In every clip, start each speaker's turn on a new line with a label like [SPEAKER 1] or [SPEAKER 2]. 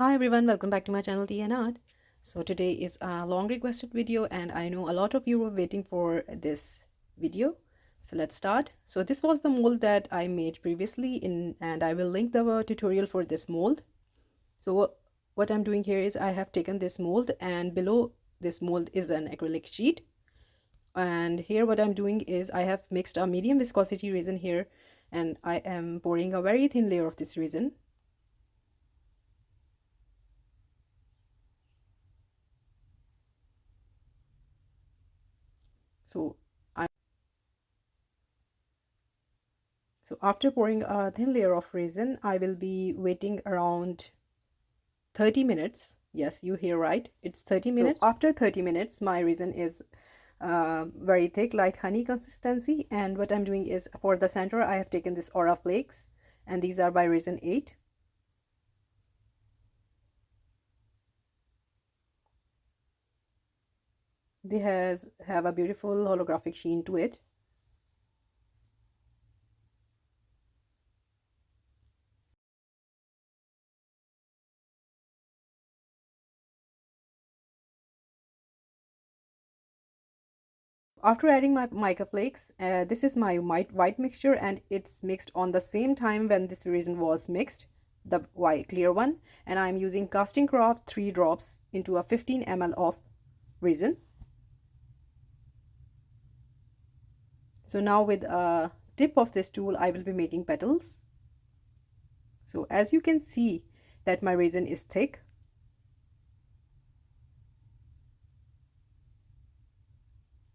[SPEAKER 1] Hi everyone, welcome back to my channel Tea and Art. So today is a long requested video and I know a lot of you were waiting for this video. So let's start. So this was the mold that I made previously and I will link the tutorial for this mold. So what I'm doing here is I have taken this mold and below this mold is an acrylic sheet. And here what I'm doing is I have mixed a medium viscosity resin here and I am pouring a very thin layer of this resin. So after pouring a thin layer of resin, I will be waiting around 30 minutes. Yes, you hear right. It's 30 minutes. So after 30 minutes, my resin is very thick, like honey consistency. And what I'm doing is for the center, I have taken this aura flakes and these are by Resin 8. They have a beautiful holographic sheen to it. After adding my mica flakes, this is my white mixture and it's mixed on the same time when this resin was mixed, the white clear one, and I'm using casting craft 3 drops into a 15 ml of resin. So now with a tip of this tool I will be making petals. So as you can see that my resin is thick.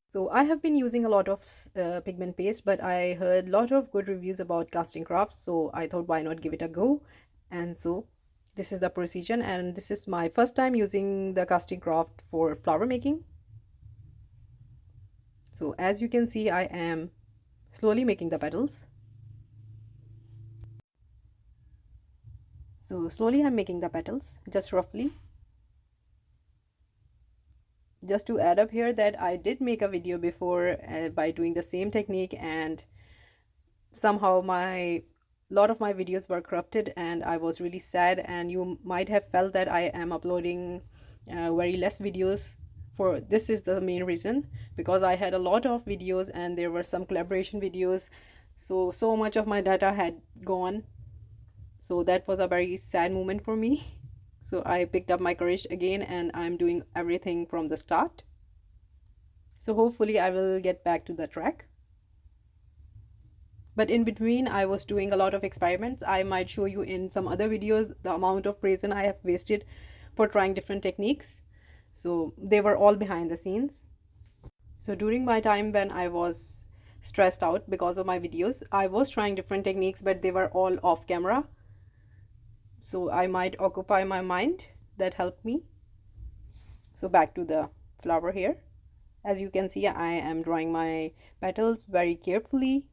[SPEAKER 1] So I have been using a lot of pigment paste, but I heard a lot of good reviews about casting crafts, so I thought why not give it a go. And so this is the procedure, and this is my first time using the casting craft for flower making. So as you can see, I am slowly making the petals. So slowly I'm making the petals, just roughly. Just to add up here that I did make a video before by doing the same technique, and somehow my lot of my videos were corrupted and I was really sad, and you might have felt that I am uploading very less videos. For this is the main reason, because I had a lot of videos and there were some collaboration videos, so much of my data had gone. So that was a very sad moment for me. So I picked up my courage again and I'm doing everything from the start. So hopefully I will get back to the track. But in between I was doing a lot of experiments. I might show you in some other videos the amount of resin I have wasted for trying different techniques. So they were all behind the scenes. So during my time when I was stressed out because of my videos, I was trying different techniques, but they were all off camera. So I might occupy my mind. That helped me. So back to the flower here. As you can see, I am drawing my petals very carefully.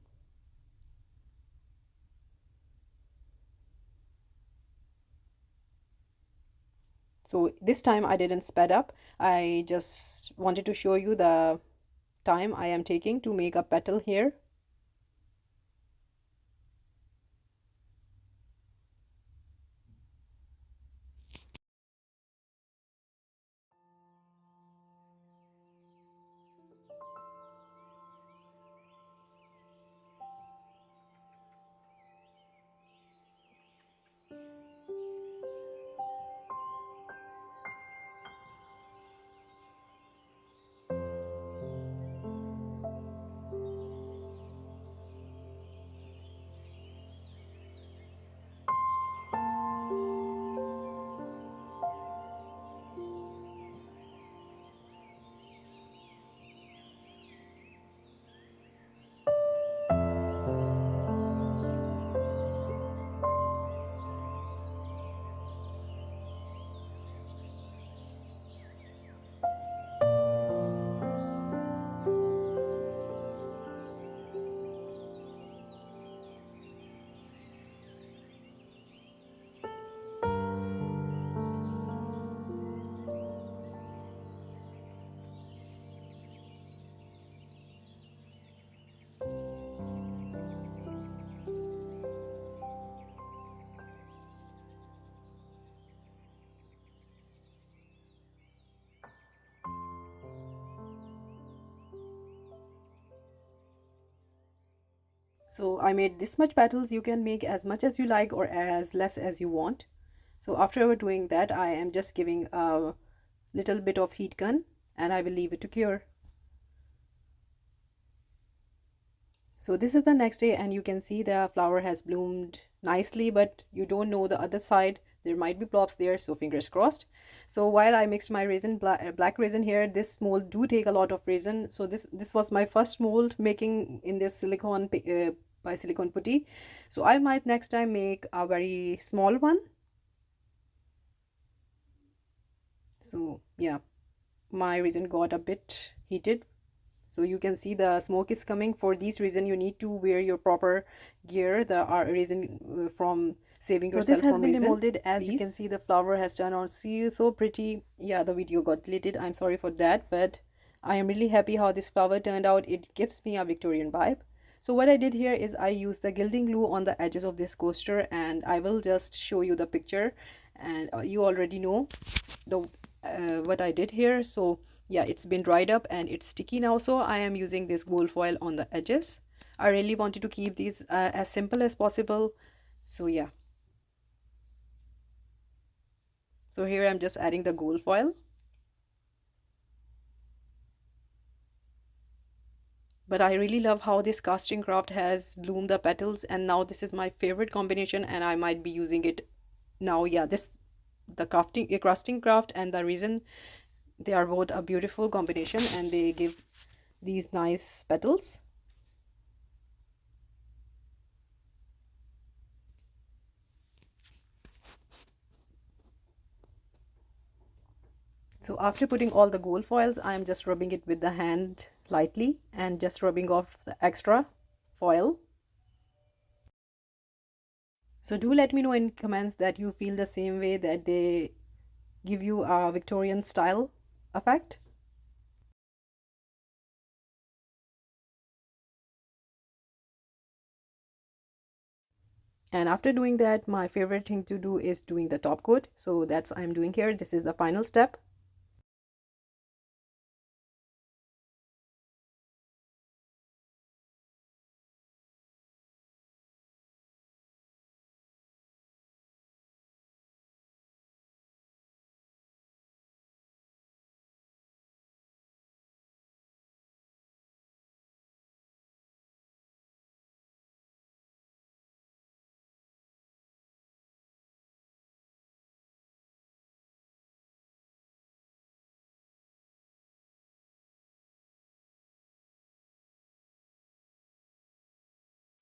[SPEAKER 1] So this time I didn't sped up. I just wanted to show you the time I am taking to make a petal here. So I made this much petals. You can make as much as you like or as less as you want. So after doing that, I am just giving a little bit of heat gun and I will leave it to cure. So this is the next day and you can see the flower has bloomed nicely, but you don't know the other side. There might be plops there, so fingers crossed. So while I mixed my resin, black resin here, this mold do take a lot of resin. So this was my first mold making in this silicone by silicone putty. So I might next time make a very small one. So yeah, my resin got a bit heated. So you can see the smoke is coming. For this reason, you need to wear your proper gear, the resin from saving yourself from resin. So this has been demolded. As you can see, the flower has turned out so pretty. Yeah, the video got deleted. I'm sorry for that, but I am really happy how this flower turned out. It gives me a Victorian vibe. So what I did here is I used the gilding glue on the edges of this coaster, and I will just show you the picture, and you already know the what I did here. So yeah, it's been dried up and it's sticky now, so I am using this gold foil on the edges. I really wanted to keep these as simple as possible. So yeah, so here I'm just adding the gold foil. But I really love how this casting craft has bloomed the petals, and now this is my favorite combination and I might be using it now. Yeah, this the casting craft and the resin, they are both a beautiful combination and they give these nice petals. So after putting all the gold foils, I am just rubbing it with the hand lightly and just rubbing off the extra foil. So do let me know in comments that you feel the same way, that they give you a Victorian style effect. And after doing that, my favorite thing to do is doing the top coat. So that's I'm doing here. This is the final step.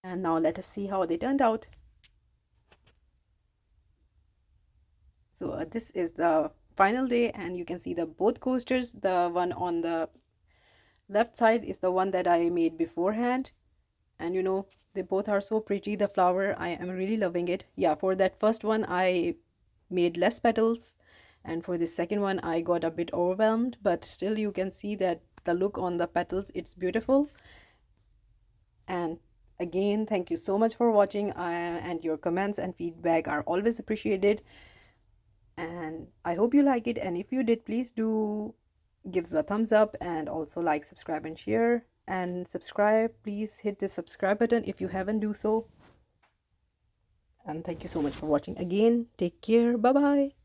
[SPEAKER 1] And now let us see how they turned out. So this is the final day and you can see the both coasters. The one on the left side is the one that I made beforehand, and you know, they both are so pretty. The flower, I am really loving it. Yeah, for that first one I made less petals, and for the second one I got a bit overwhelmed, but still you can see that the look on the petals, it's beautiful. And again, thank you so much for watching, and your comments and feedback are always appreciated, and I hope you like it. And if you did, please do give us a thumbs up and also like, subscribe and share. And subscribe, please hit the subscribe button if you haven't do so. And thank you so much for watching again. Take care. Bye bye.